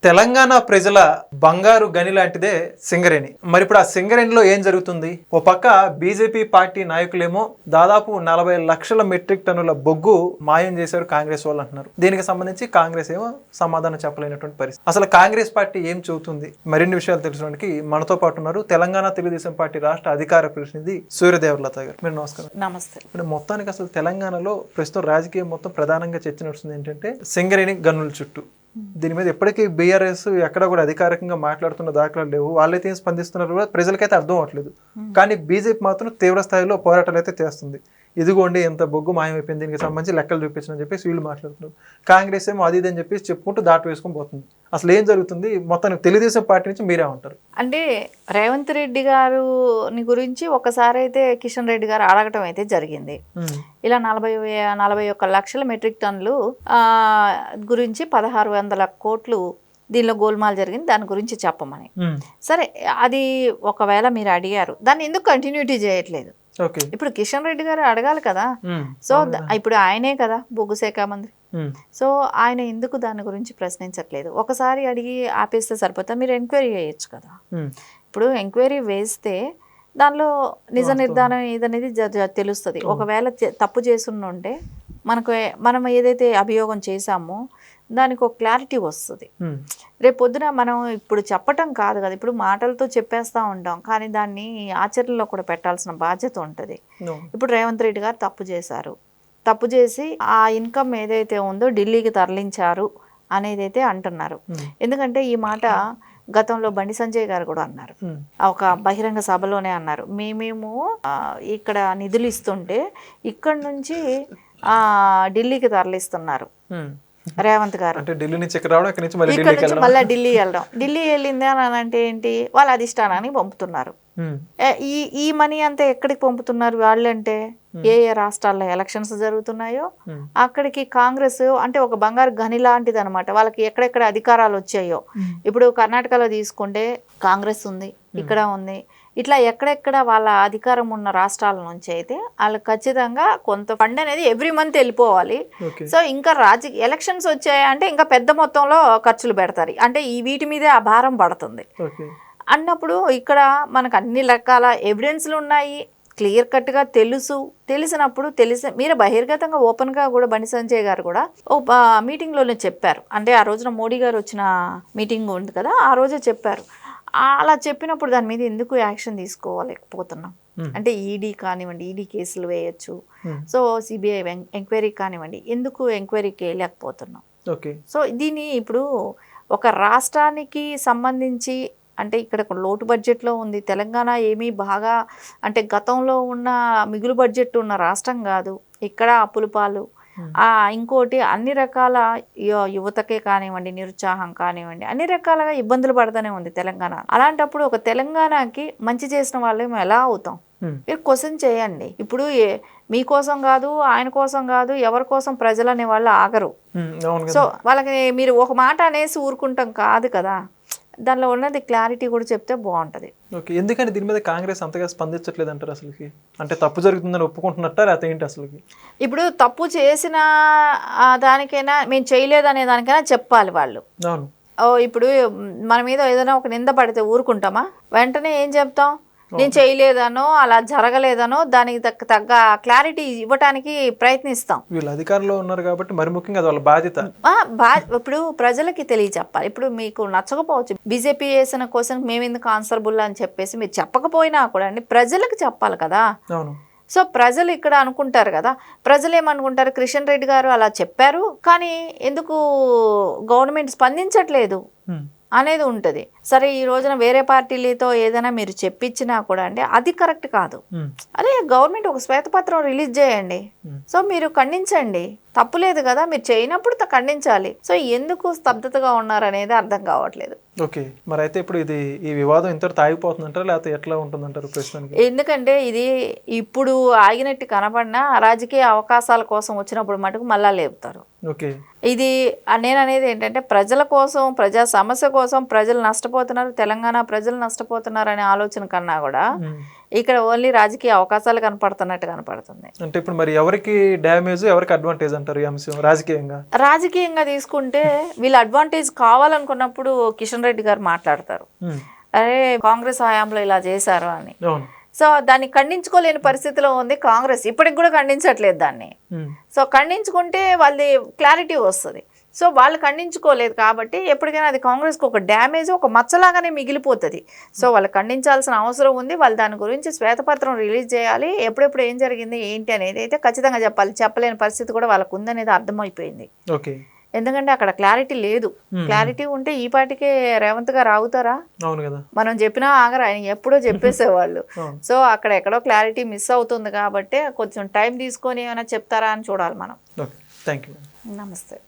తెలంగాణ ప్రజల బంగారు గని లాంటిదే సింగరేణి. మరి ఇప్పుడు ఆ సింగరేణిలో ఏం జరుగుతుంది? ఓ పక్క బీజేపీ పార్టీ నాయకులేమో దాదాపు 40 లక్షల మెట్రిక్ టన్నుల బొగ్గు మాయం చేశారు కాంగ్రెస్ వాళ్ళు అంటున్నారు. దీనికి సంబంధించి కాంగ్రెస్ ఏమో సమాధానం చెప్పలేనటువంటి పరిస్థితి. అసలు కాంగ్రెస్ పార్టీ ఏం చెబుతుంది? మరిన్ని విషయాలు తెలుసుకోవడానికి మనతో పాటు ఉన్నారు తెలంగాణ తెలుగుదేశం పార్టీ రాష్ట్ర అధికార ప్రతినిధి సూర్యదేవలత గారు. మీరు నమస్కారం. నమస్తే. ఇప్పుడు మొత్తానికి అసలు తెలంగాణలో ప్రస్తుతం రాజకీయం మొత్తం ప్రధానంగా చర్చ నడుస్తుంది ఏంటంటే సింగరేణి గనుల చుట్టూ. దీని మీద ఎప్పటికీ బీఆర్ఎస్ ఎక్కడ కూడా అధికారికంగా మాట్లాడుతున్న దాఖలాలు లేవు. వాళ్ళైతే ఏం స్పందిస్తున్నారు కూడా ప్రజలకైతే అర్థం అవ్వట్లేదు. కానీ బీజేపీ మాత్రం తీవ్ర స్థాయిలో పోరాటాలు అయితే చేస్తుంది. ఇదిగోండి ఎంత బొగ్గు మాయమైపోయింది, దీనికి సంబంధించి లెక్కలు చూపించని చెప్పేసి వీళ్ళు మాట్లాడుతున్నారు. కాంగ్రెస్ ఏమో అది అని చెప్పేసి చెప్పుకుంటూ దాటి వేసుకొని పోతుంది. అసలు ఏం జరుగుతుంది? మొత్తానికి తెలుగుదేశం పార్టీ నుంచి మీరే ఉంటారు అంటే రేవంత్ రెడ్డి గారుని గురించి ఒకసారి అయితే కిషన్ రెడ్డి గారు అడగటం అయితే జరిగింది. ఇలా 41 లక్షల మెట్రిక్ టన్నులు గురించి 1600 కోట్లు దీనిలో గోల్మాల్ జరిగింది, దాని గురించి చెప్పమని. సరే, అది ఒకవేళ మీరు అడిగారు, దాన్ని ఎందుకు కంటిన్యూటీ చేయట్లేదు? ఇప్పుడు కిషన్ రెడ్డి గారు అడగాలి కదా. సో ఇప్పుడు ఆయనే కదా బొగ్గు శాఖ మంత్రి. సో ఆయన ఎందుకు దాని గురించి ప్రశ్నించట్లేదు? ఒకసారి అడిగి ఆపేస్తే సరిపోతా, మీరు ఎంక్వైరీ చేయొచ్చు కదా. ఇప్పుడు ఎంక్వైరీ వేస్తే దానిలో నిజ నిర్ధారణ ఏదనేది తెలుస్తుంది. ఒకవేళ తప్పు చేస్తుంటే మనం ఏదైతే అభియోగం చేశామో దానికి ఒక క్లారిటీ వస్తుంది. రేపు పొద్దున మనం ఇప్పుడు చెప్పటం కాదు కదా, ఇప్పుడు మాటలతో చెప్పేస్తూ ఉంటాం, కానీ దాన్ని ఆచరణలో కూడా పెట్టాల్సిన బాధ్యత ఉంటుంది. ఇప్పుడు రేవంత్ రెడ్డి గారు తప్పు చేశారు, తప్పు చేసి ఆ ఇన్కమ్ ఏదైతే ఉందో ఢిల్లీకి తరలించారు అనేది అయితే అంటున్నారు. ఎందుకంటే ఈ మాట గతంలో బండి సంజయ్ గారు కూడా అన్నారు, ఒక బహిరంగ సభలోనే అన్నారు, మేము ఇక్కడ నిధులు ఇస్తుంటే ఇక్కడ నుంచి ఢిల్లీకి తరలిస్తున్నారు రేవంత్ గారు. ఢిల్లీ నుంచి మళ్ళీ ఢిల్లీ వెళ్ళడం. ఢిల్లీ వెళ్ళింది అని అంటే ఏంటి? వాళ్ళ అధిష్టానానికి పంపుతున్నారు. ఈ మనీ అంతా ఎక్కడికి పంపుతున్నారు వాళ్ళంటే, ఏ ఏ రాష్ట్రాల్లో ఎలక్షన్స్ జరుగుతున్నాయో అక్కడికి కాంగ్రెస్ అంటే ఒక బంగారు గని లాంటిది అనమాట. వాళ్ళకి ఎక్కడెక్కడ అధికారాలు వచ్చాయో, ఇప్పుడు కర్ణాటకలో తీసుకుంటే కాంగ్రెస్ ఉంది, ఇక్కడ ఉంది, ఇట్లా ఎక్కడెక్కడ వాళ్ళ అధికారం ఉన్న రాష్ట్రాల నుంచి అయితే వాళ్ళకి ఖచ్చితంగా కొంత ఫండ్ అనేది ఎవ్రీ మంత్ వెళ్ళిపోవాలి. సో ఇంకా ఎలక్షన్స్ వచ్చాయంటే ఇంకా పెద్ద మొత్తంలో ఖర్చులు పెడతారు, అంటే ఈ వీటి మీదే ఆ భారం పడుతుంది అన్నప్పుడు ఇక్కడ మనకు అన్ని రకాల ఎవిడెన్స్లు ఉన్నాయి, క్లియర్ కట్గా తెలిసినప్పుడు మీరు బహిర్గతంగా ఓపెన్గా కూడా బండి సంజయ్ గారు కూడా ఓ మీటింగ్లోనే చెప్పారు. అంటే ఆ రోజున మోడీ గారు వచ్చిన మీటింగ్ ఉంది కదా, ఆ రోజే చెప్పారు. అలా చెప్పినప్పుడు దాని మీద ఎందుకు యాక్షన్ తీసుకోలేకపోతున్నాం? అంటే ఈడీ కానివ్వండి, ఈడీ కేసులు వేయచ్చు, సో సిబిఐ ఎంక్వైరీ కానివ్వండి, ఎందుకు ఎంక్వైరీకి వేయలేకపోతున్నాం? సో దీన్ని ఇప్పుడు ఒక రాష్ట్రానికి సంబంధించి అంటే ఇక్కడ లోటు బడ్జెట్లో ఉంది తెలంగాణ, ఏమీ బాగా అంటే గతంలో ఉన్న మిగులు బడ్జెట్ ఉన్న రాష్ట్రం కాదు, ఇక్కడ అప్పుల పాలు. ఇంకోటి అన్ని రకాల యువతకే కానివ్వండి, నిరుత్సాహం కానివ్వండి, అన్ని రకాలుగా ఇబ్బందులు పడుతూనే ఉంది తెలంగాణ. అలాంటప్పుడు ఒక తెలంగాణకి మంచి చేసిన వాళ్ళేమో ఎలా అవుతాం? మీరు క్వశ్చన్ చేయండి. ఇప్పుడు మీకోసం కాదు, ఆయన కోసం కాదు, ఎవరి కోసం ప్రజలు అనే వాళ్ళు ఆగరు. సో వాళ్ళకి మీరు ఒక మాట అనేసి ఊరుకుంటాం కాదు కదా, దానిలో ఉన్నది క్లారిటీ కూడా చెప్తే బాగుంటుంది. ఎందుకని దీని మీద కాంగ్రెస్ అంతగా స్పందించట్లేదు అంటారు? అసలుకి అంటే తప్పు జరుగుతుందని ఒప్పుకుంటున్నట్టారు లేకపోతే ఏంటి అసలుకి? ఇప్పుడు తప్పు చేసిన దానికైనా మేము చేయలేదనే దానికైనా చెప్పాలి వాళ్ళు. ఇప్పుడు మన మీద ఏదైనా ఒక నింద పడితే ఊరుకుంటామా? వెంటనే ఏం చెప్తాం? నేను చేయలేదనో అలా జరగలేదనో దానికి తగ్గ క్లారిటీ ఇవ్వటానికి ప్రయత్నిస్తాం. వీళ్ళు అధికారంలో ఉన్నారు కాబట్టి మరి ముఖ్యంగా వాళ్ళ బాధ్యత. ఇప్పుడు ప్రజలకి తెలియచెప్పాలి. ఇప్పుడు మీకు నచ్చకపోవచ్చు, బీజేపీ చేసిన కోసం మేము ఎందుకు ఆన్సర్బుల్ అని చెప్పేసి మీరు చెప్పకపోయినా కూడా అండి ప్రజలకు చెప్పాలి కదా. సో ప్రజలు ఇక్కడ అనుకుంటారు కదా, ప్రజలు ఏమనుకుంటారు, కిషన్ రెడ్డి గారు అలా చెప్పారు కానీ ఎందుకు గవర్నమెంట్ స్పందించట్లేదు అనేది ఉంటుంది. సరే, ఈ రోజున వేరే పార్టీలతో ఏదైనా మీరు చెప్పించినా కూడా అండి అది కరెక్ట్ కాదు. అదే గవర్నమెంట్ ఒక శ్వేతపత్రం రిలీజ్ చేయండి, సో మీరు ఖండించండి, తప్పులేదు కదా, మీరు చేయనప్పుడు ఖండించాలి. సో ఎందుకు స్తబ్దతగా ఉన్నారు అనేది అర్థం కావట్లేదు. మరి అయితే ఇప్పుడు ఈ వివాదం ఇంతటితో ఆగిపోతుందంటారా లేకపోతే ఎట్లా ఉంటుందంటారు ప్రస్తుతానికి? ఎందుకంటే ఇది ఇప్పుడు ఆగినట్టు కనబడినా రాజకీయ అవకాశాల కోసం వచ్చినప్పుడు మటుకు మళ్ళా లేపుతారు. ఇది నేను అనేది ఏంటంటే ప్రజల కోసం, ప్రజా సమస్య కోసం ప్రజలు నష్టపోతున్నారు, తెలంగాణ ప్రజలు నష్టపోతున్నారు అనే ఆలోచన కన్నా కూడా ఇక్కడ ఓన్లీ రాజకీయ అవకాశాలు కనపడుతున్నట్టు కనపడుతుంది. అంటే ఇప్పుడు మరి ఎవరికి డ్యామేజ్ ఎవరికి అడ్వాంటేజ్ అంటారు ఈ అంశం రాజకీయంగా? రాజకీయంగా తీసుకుంటే వీళ్ళు అడ్వాంటేజ్ కావాలనుకున్నప్పుడు కిషన్ రెడ్డి గారు మాట్లాడతారు, అరే కాంగ్రెస్ హయాంలో ఇలా చేశారు అని. అవును. సో దాన్ని ఖండించుకోలేని పరిస్థితిలో ఉంది కాంగ్రెస్, ఇప్పటికి కూడా ఖండించట్లేదు దాన్ని. సో ఖండించుకుంటే వాళ్ళది క్లారిటీ వస్తుంది. సో వాళ్ళు ఖండించుకోలేదు కాబట్టి ఎప్పటికైనా అది కాంగ్రెస్కి ఒక డ్యామేజ్, ఒక మచ్చలాగానే మిగిలిపోతుంది. సో వాళ్ళు ఖండించాల్సిన అవసరం ఉంది. వాళ్ళు దాని గురించి శ్వేతపత్రం రిలీజ్ చేయాలి. ఎప్పుడెప్పుడు ఏం జరిగింది ఏంటి అనేది అయితే ఖచ్చితంగా చెప్పాలి. చెప్పలేని పరిస్థితి కూడా వాళ్ళకు ఉందనేది అర్థమైపోయింది. ఓకే. ఎందుకంటే అక్కడ క్లారిటీ లేదు. క్లారిటీ ఉంటే ఈ పాటికే రేవంత్ గారు ఆగుతారా? అవును కదా. మనం చెప్పినా ఆగరా, ఆయన ఎప్పుడో చెప్పేసేవాళ్ళు. సో అక్కడ ఎక్కడో క్లారిటీ మిస్ అవుతుంది కాబట్టి కొంచెం టైం తీసుకొని ఏమైనా చెప్తారా అని చూడాలి మనం. Okay, thank you. నమస్తే.